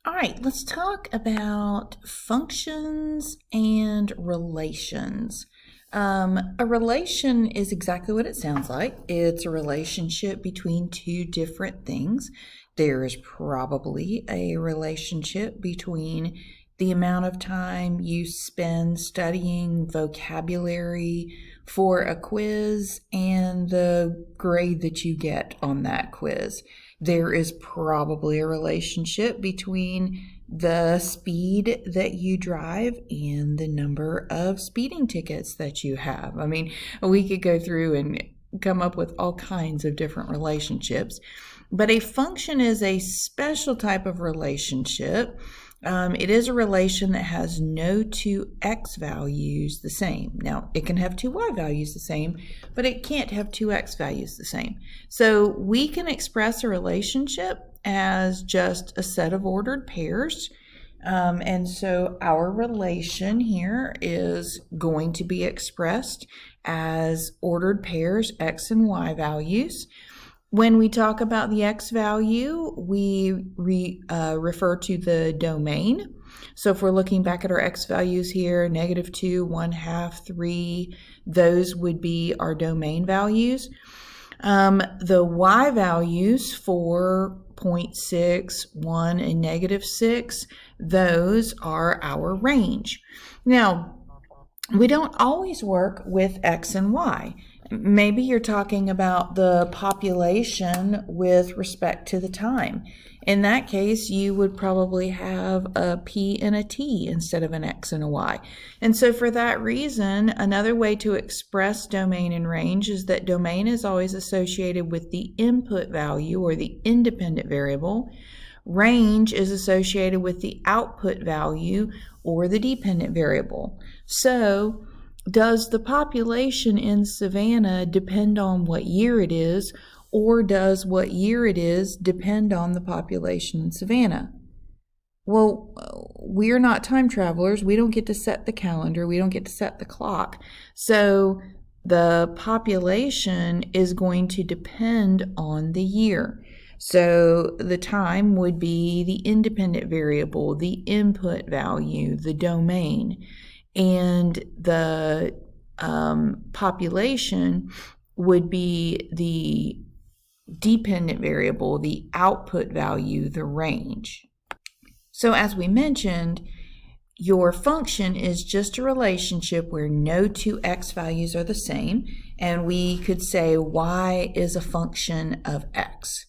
All right, let's talk about functions and relations. A relation is exactly what it sounds like. It's a relationship between two different things. There is probably a relationship between the amount of time you spend studying vocabulary for a quiz and the grade that you get on that quiz. There is probably a relationship between the speed that you drive and the number of speeding tickets that you have. I mean, we could go through and come up with all kinds of different relationships, but a function is a special type of relationship. It is a relation that has no two x values the same. Now, it can have two y values the same, but it can't have two x values the same. So we can express a relationship as just a set of ordered pairs. And so our relation here is going to be expressed as ordered pairs, x and y values. When we talk about the x value, we refer to the domain. So if we're looking back at our x values here, -2, 1/2, 3, those would be our domain values. The y values for 0.6, 1, and -6, those are our range. Now, we don't always work with x and y. Maybe you're talking about the population with respect to the time. In that case, you would probably have a p and a t instead of an x and a y. And so for that reason, another way to express domain and range is that domain is always associated with the input value or the independent variable. Range is associated with the output value or the dependent variable. So, does the population in Savannah depend on what year it is, or does what year it is depend on the population in Savannah? Well, we're not time travelers. We don't get to set the calendar. We don't get to set the clock. So the population is going to depend on the year. So the time would be the independent variable, the input value, the domain. And the population would be the dependent variable, the output value, the range. So as we mentioned, your function is just a relationship where no two x values are the same, and we could say y is a function of x.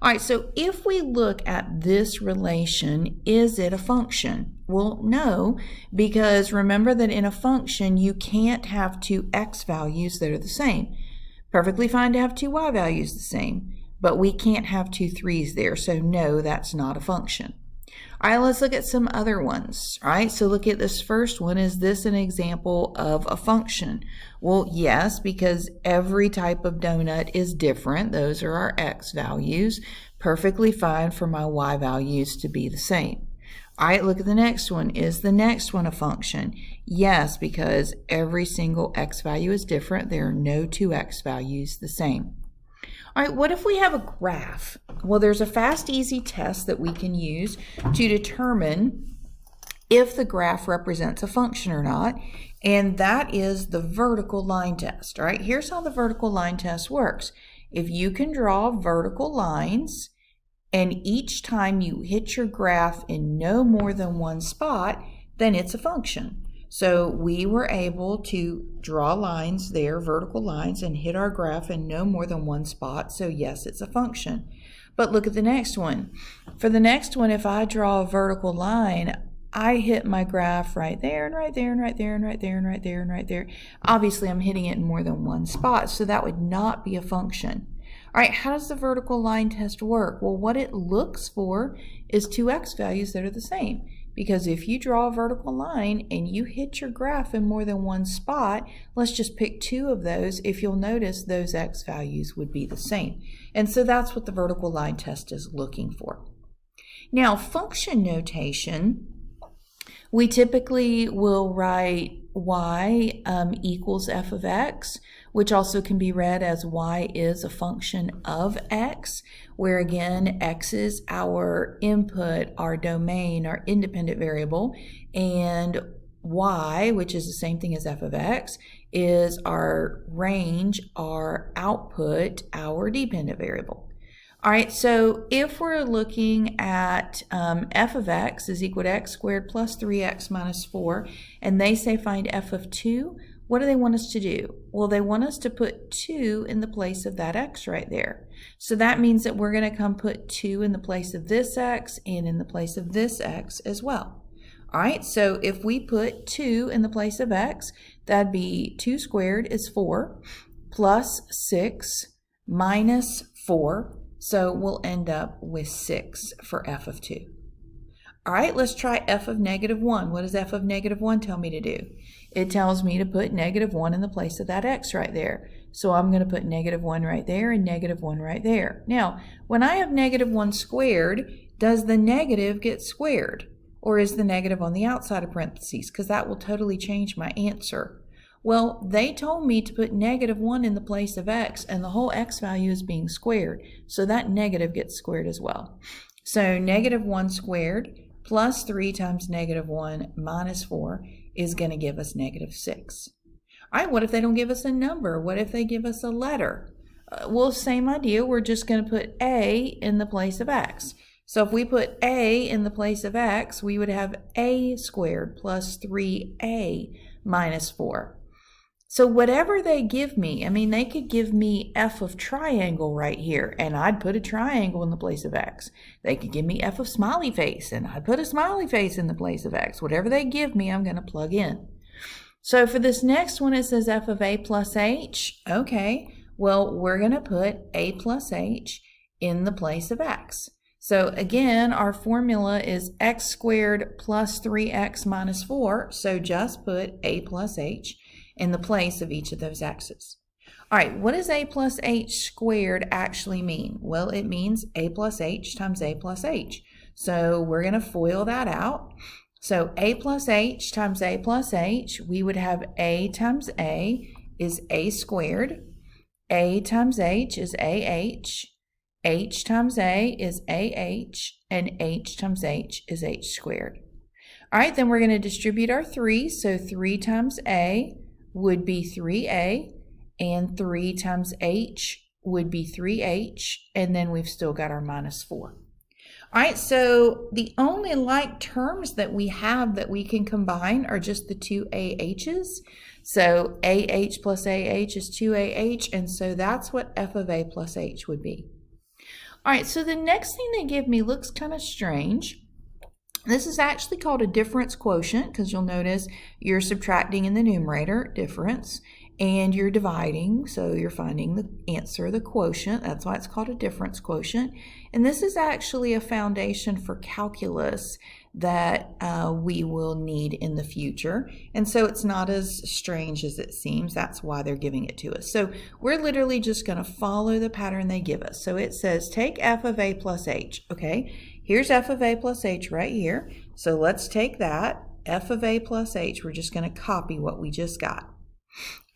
All right, so if we look at this relation, is it a function? Well, no, because remember that in a function, you can't have two x values that are the same. Perfectly fine to have two y values the same, but we can't have two 3's there, so no, that's not a function. All right, let's look at some other ones. All right, so look at this first one. Is this an example of a function? Well, yes, because every type of donut is different. Those are our x values. Perfectly fine for my y values to be the same. All right, look at the next one. Is the next one a function? Yes, because every single x value is different. There are no two x values the same. All right, what if we have a graph? Well, there's a fast, easy test that we can use to determine if the graph represents a function or not, and that is the vertical line test. All right, here's how the vertical line test works. If you can draw vertical lines, and each time you hit your graph in no more than one spot, then it's a function. So we were able to draw lines there, vertical lines, and hit our graph in no more than one spot. So yes, it's a function. But look at the next one. For the next one, if I draw a vertical line, I hit my graph right there and right there and right there and right there and right there and right there. Obviously, I'm hitting it in more than one spot, so that would not be a function. All right, how does the vertical line test work? Well, what it looks for is two x values that are the same. Because if you draw a vertical line and you hit your graph in more than one spot, let's just pick two of those. If you'll notice, those x values would be the same. And so that's what the vertical line test is looking for. Now, function notation, we typically will write y equals f of x, which also can be read as y is a function of x, where again, x is our input, our domain, our independent variable, and y, which is the same thing as f of x, is our range, our output, our dependent variable. All right, so if we're looking at f of x is equal to x squared plus 3x minus 4, and they say find f of 2, what do they want us to do? Well, they want us to put 2 in the place of that x right there. So that means that we're going to come put 2 in the place of this x and in the place of this x as well. All right, so if we put 2 in the place of x, that'd be 2 squared is 4 plus 6 minus 4. So we'll end up with 6 for f of 2. All right, let's try f of negative 1. What does f of negative 1 tell me to do? It tells me to put negative 1 in the place of that x right there. So I'm going to put negative 1 right there and negative 1 right there. Now, when I have negative 1 squared, does the negative get squared? Or is the negative on the outside of parentheses? Because that will totally change my answer. Well, they told me to put negative 1 in the place of x, and the whole x value is being squared, so that negative gets squared as well. So negative 1 squared plus 3 times negative 1 minus 4 is going to give us negative 6. All right, what if they don't give us a number? What if they give us a letter? Well, same idea. We're just going to put a in the place of x. So if we put a in the place of x, we would have a squared plus 3a minus 4. So whatever they give me, I mean, they could give me f of triangle right here, and I'd put a triangle in the place of x. They could give me f of smiley face, and I'd put a smiley face in the place of x. Whatever they give me, I'm going to plug in. So for this next one, it says f of a plus h. Okay, well, we're going to put a plus h in the place of x. So again, our formula is x squared plus 3x minus 4, so just put a plus h in the place of each of those x's. All right, what does a plus h squared actually mean? Well, it means a plus h times a plus h. So we're going to FOIL that out. So a plus h times a plus h, we would have a times a is a squared, a times h is h times a is and h times h is h squared. All right, then we're going to distribute our 3, so 3 times a would be 3a, and 3 times h would be 3h, and then we've still got our minus 4. All right, so the only like terms that we have that we can combine are just the two AH's. So AH plus AH is 2AH, and so that's what f of a plus h would be. All right, so the next thing they give me looks kind of strange. This is actually called a difference quotient because you'll notice you're subtracting in the numerator, difference, and you're dividing, so you're finding the answer, the quotient. That's why it's called a difference quotient. And this is actually a foundation for calculus that we will need in the future. And so it's not as strange as it seems. That's why they're giving it to us. So we're literally just going to follow the pattern they give us. So it says take f of a plus h. Okay, here's f of a plus h right here. So let's take that, f of a plus h. We're just going to copy what we just got.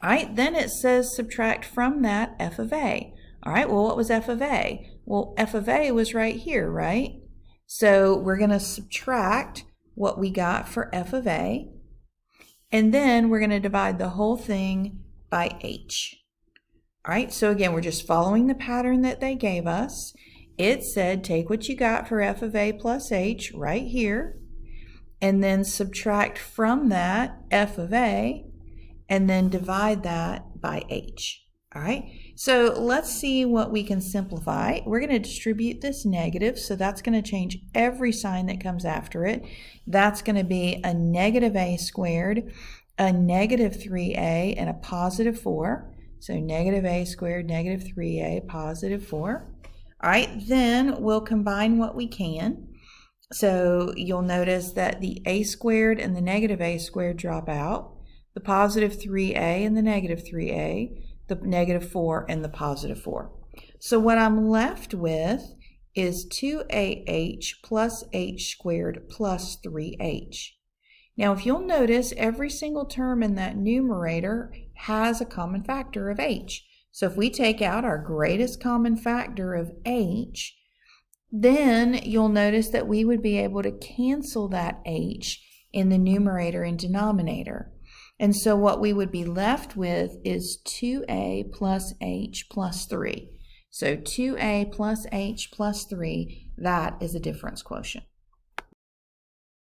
All right, then it says subtract from that f of a. All right, well, what was f of a? Well, f of a was right here, right? So we're going to subtract what we got for f of a, and then we're going to divide the whole thing by h. All right, so again, we're just following the pattern that they gave us. It said take what you got for f of a plus h right here, and then subtract from that f of a, and then divide that by h. All right, so let's see what we can simplify. We're going to distribute this negative, so that's going to change every sign that comes after it. That's going to be a negative a squared, a negative 3a, and a positive 4. So negative a squared, negative 3a, positive 4. All right, then we'll combine what we can. So you'll notice that the a squared and the negative a squared drop out. The positive 3a and the negative 3a, the negative 4 and the positive 4. So what I'm left with is 2ah plus h squared plus 3h. Now, if you'll notice, every single term in that numerator has a common factor of h. So if we take out our greatest common factor of h, then you'll notice that we would be able to cancel that h in the numerator and denominator. And so what we would be left with is 2a plus h plus 3. So 2a plus h plus 3, that is a difference quotient.